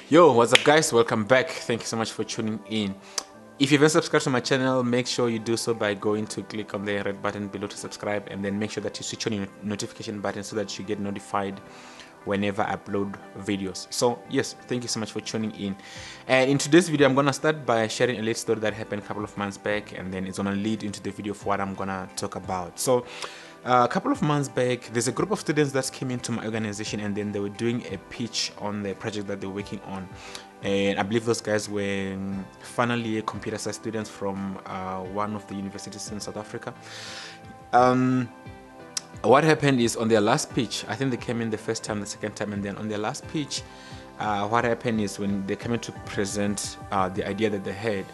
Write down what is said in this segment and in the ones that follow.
Yo, what's up guys? Welcome back. Thank you so much for tuning in. If you haven't subscribed to my channel, make sure you do so by going to click on the red button below to subscribe, and then make sure that you switch on your notification button so that you get notified whenever I upload videos. So yes, thank you so much for tuning in. And in today's video, I'm gonna start by sharing a little story that happened a couple of months back, and then it's gonna lead into the video of what I'm gonna talk about. So a couple of months back, there's a group of students that came into my organization, and then they were doing a pitch on the project that they're working on. And I believe those guys were final year computer science students from one of the universities in South Africa. What happened is, on their last pitch, I think they came in the first time, the second time, and then on their last pitch, what happened is when they came in to present the idea that they had,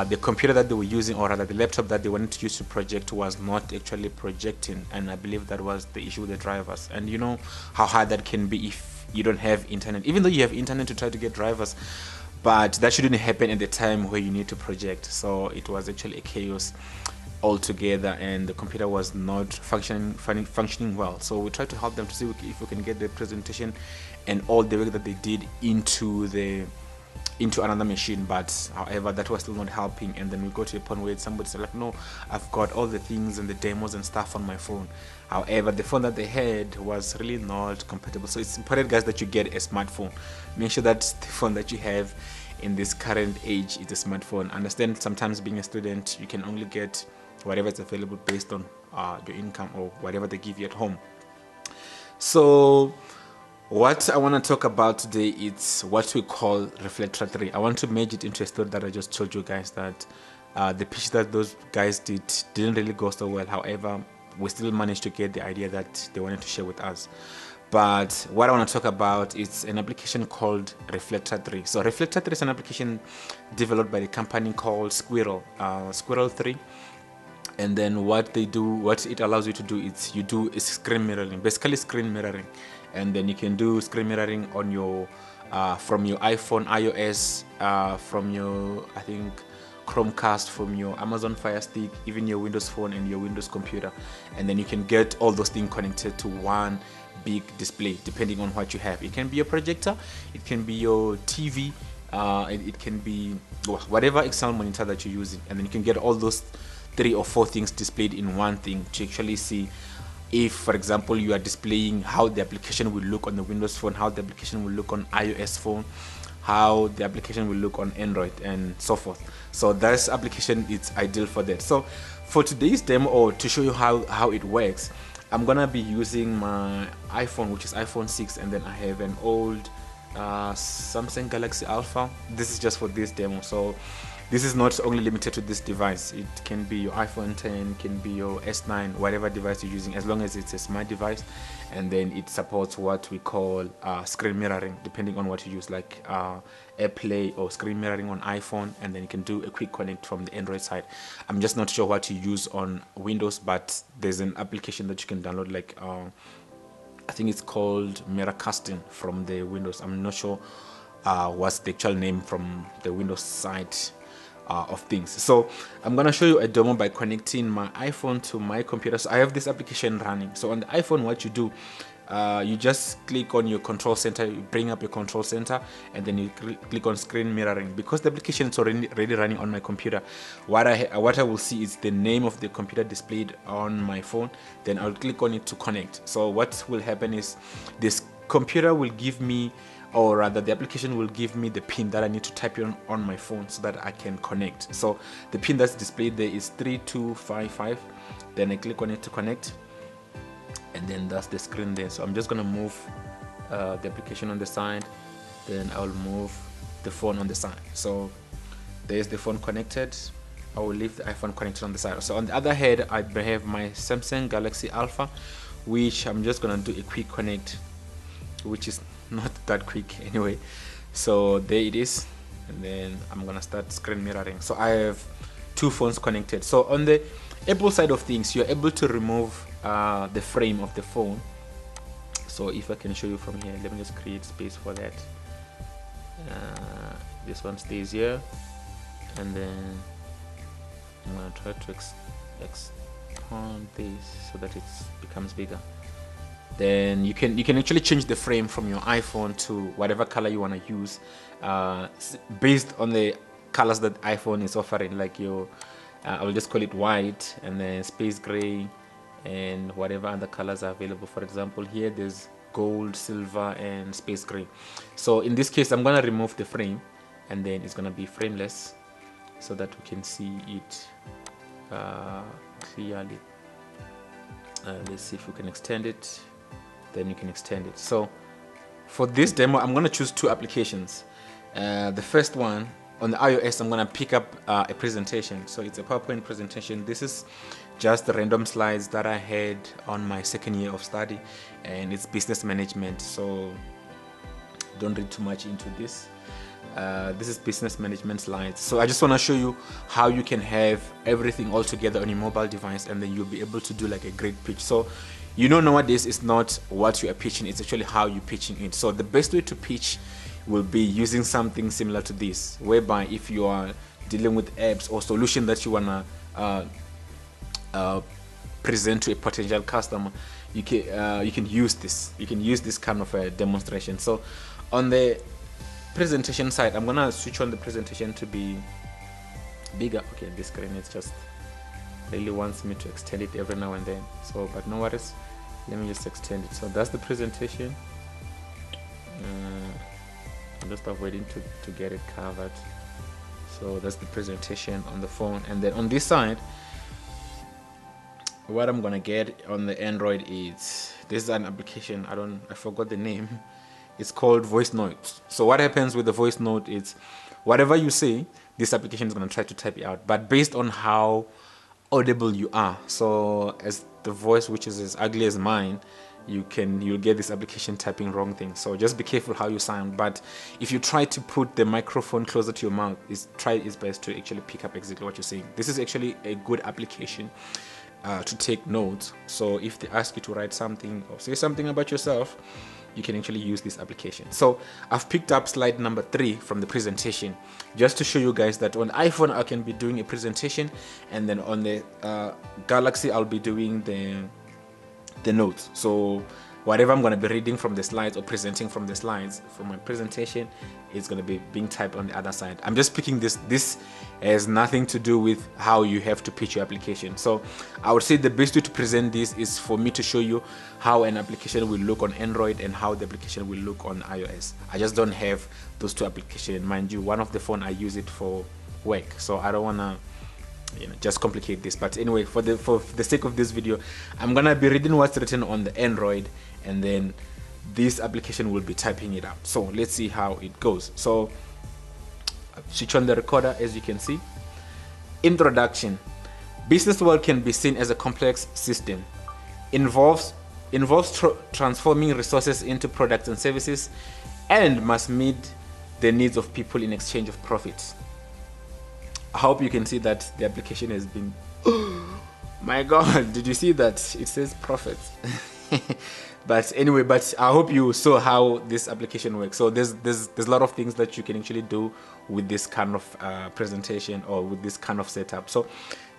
the computer that they were using, or rather the laptop that they wanted to use to project, was not actually projecting, and I believe that was the issue with the drivers. And you know how hard that can be if you don't have internet, even though you have internet to try to get drivers, but that shouldn't happen at the time where you need to project. So it was actually a chaos altogether, and the computer was not functioning well. So we tried to help them to see if we can get the presentation and all the work that they did into another machine, but however that was still not helping. And then we got to a point where somebody said, like, no, I've got all the things and the demos and stuff on my phone. However, the phone that they had was really not compatible. So it's important, guys, that you get a smartphone. Make sure that the phone that you have in this current age is a smartphone. Understand, sometimes being a student, you can only get whatever is available based on your income or whatever they give you at home. So what I want to talk about today is what we call Reflector 3. I want to merge it into a story that I just told you guys, that the pitch that those guys didn't really go so well. However, we still managed to get the idea that they wanted to share with us. But what I want to talk about is an application called Reflector 3. So Reflector 3 is an application developed by a company called Squirrel 3. And then what it allows you to do is you do is screen mirroring, basically screen mirroring. And then you can do screen mirroring on your from your iPhone, iOS, from your, I think, Chromecast, from your Amazon Fire Stick, even your Windows Phone and your Windows computer. And then you can get all those things connected to one big display, depending on what you have. It can be a projector, it can be your TV, it can be whatever external monitor that you're using. And then you can get all those 3 or 4 things displayed in one thing to actually see if, for example, you are displaying how the application will look on the Windows phone, how the application will look on iOS phone, how the application will look on Android, and so forth. So this application is ideal for that. So for today's demo, or to show you how it works, I'm gonna be using my iPhone, which is iPhone 6, and then I have an old Samsung Galaxy Alpha. This is just for this demo. So this is not only limited to this device. It can be your iPhone 10, can be your S9, whatever device you're using, as long as it's a smart device. And then it supports what we call screen mirroring, depending on what you use, like AirPlay or screen mirroring on iPhone. And then you can do a quick connect from the Android side. I'm just not sure what to use on Windows, but there's an application that you can download, like I think it's called Mirror Casting from the Windows. I'm not sure what's the actual name from the Windows side of things. So I'm gonna show you a demo by connecting my iPhone to my computer. So I have this application running. So on the iPhone, what you do, you just click on your control center, you bring up your control center, and then you click on screen mirroring. Because the application is already running on my computer, what I will see is the name of the computer displayed on my phone. Then I'll click on it to connect. So what will happen is this computer will give me, or rather the application will give me the pin that I need to type in on my phone so that I can connect. So the pin that's displayed there is 3255. Then I click on it to connect, and then that's the screen there. So I'm just gonna move the application on the side, then I'll move the phone on the side. So there's the phone connected. I will leave the iPhone connected on the side. So on the other hand, I have my Samsung Galaxy Alpha, which I'm just gonna do a quick connect, which is not that quick anyway. So there it is, and then I'm gonna start screen mirroring. So I have 2 phones connected. So on the Apple side of things, you're able to remove the frame of the phone. So if I can show you from here, let me just create space for that. This one stays here, and then I'm gonna try to expand this so that it becomes bigger. Then you can actually change the frame from your iPhone to whatever color you want to use, based on the colors that iPhone is offering, like your I will just call it white, and then space gray, and whatever other colors are available. For example, here there's gold, silver, and space gray. So in this case, I'm gonna remove the frame, and then it's gonna be frameless, so that we can see it clearly. Let's see if we can extend it. Then you can extend it. So for this demo, I'm gonna choose two applications. The first one, on the iOS, I'm gonna pick up a presentation. So it's a PowerPoint presentation. This is just the random slides that I had on my second year of study, and it's business management. So don't read too much into this. This is business management slides. So I just want to show you how you can have everything all together on your mobile device, and then you'll be able to do like a great pitch. So nowadays it's not what you are pitching, it's actually how you're pitching it. So the best way to pitch will be using something similar to this, whereby if you are dealing with apps or solution that you want to present to a potential customer, you can use this. You can use this kind of a demonstration. So on the presentation side, I'm gonna switch on the presentation to be bigger. Okay, this screen is just really wants me to extend it every now and then. So, but no worries. Let me just extend it. So that's the presentation. I'm just avoiding to get it covered. So that's the presentation on the phone, and then on this side, what I'm gonna get on the Android is this is an application. I forgot the name. It's called voice note. So what happens with the voice note is whatever you say, this application is gonna try to type it out, but based on how audible you are. So as the voice, which is as ugly as mine, you'll get this application typing wrong things. So just be careful how you sound. But if you try to put the microphone closer to your mouth, try its best to actually pick up exactly what you're saying. This is actually a good application to take notes. So if they ask you to write something or say something about yourself, you can actually use this application. So I've picked up slide number 3 from the presentation, just to show you guys that on iPhone I can be doing a presentation, and then on the Galaxy I'll be doing the notes. So whatever I'm going to be reading from the slides or presenting from the slides from my presentation, is going to be being typed on the other side. I'm just picking this. This has nothing to do with how you have to pitch your application. So I would say the best way to present this is for me to show you how an application will look on Android and how the application will look on iOS. I just don't have those two applications. Mind you, one of the phone I use it for work, so I don't want to just complicate this. But anyway, for the sake of this video, I'm gonna be reading what's written on the Android, and then this application will be typing it out. So let's see how it goes. So switch on the recorder. As you can see, introduction. Business world can be seen as a complex system, involves transforming resources into products and services, and must meet the needs of people in exchange of profits. I hope you can see that the application has been my god, did you see that it says profits? But anyway, but I hope you saw how this application works. So there's a lot of things that you can actually do with this kind of presentation or with this kind of setup. So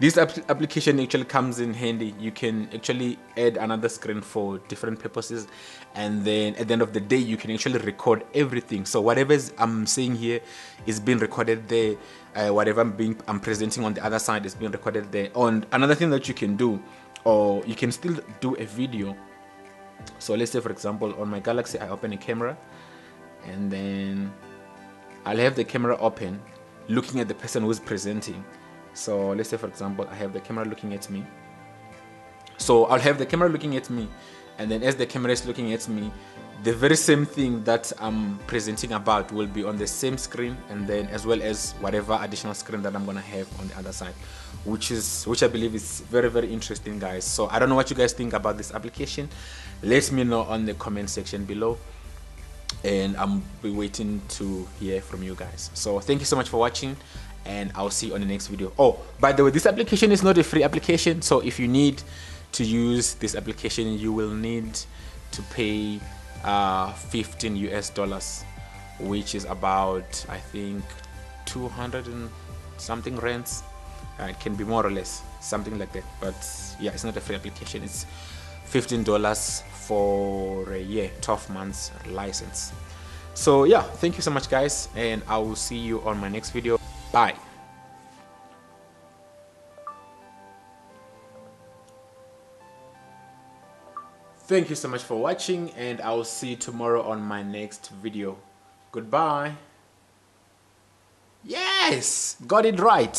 this application actually comes in handy. You can actually add another screen for different purposes, and then at the end of the day you can actually record everything. So whatever I'm saying here is being recorded there. Whatever I'm presenting on the other side is being recorded there. And another thing that you can do, or you can still do a video. So let's say, for example, on my Galaxy I open a camera, and then I'll have the camera open looking at the person who's presenting. So let's say, for example, I have the camera looking at me. So I'll have the camera looking at me, and then as the camera is looking at me, the very same thing that I'm presenting about will be on the same screen, and then as well as whatever additional screen that I'm gonna have on the other side, which I believe is very, very interesting, guys. So I don't know what you guys think about this application. Let me know on the comment section below, and I'm be waiting to hear from you guys. So thank you so much for watching, and I'll see you on the next video. Oh, by the way, this application is not a free application, so if you need to use this application, you will need to pay $15 US, which is about, I think, 200 and something rands. It can be more or less something like that, but yeah, it's not a free application. It's $15 for a year, 12 months license. So yeah, thank you so much guys, and I will see you on my next video. Bye. Thank you so much for watching, and I will see you tomorrow on my next video. Goodbye. Yes, got it right.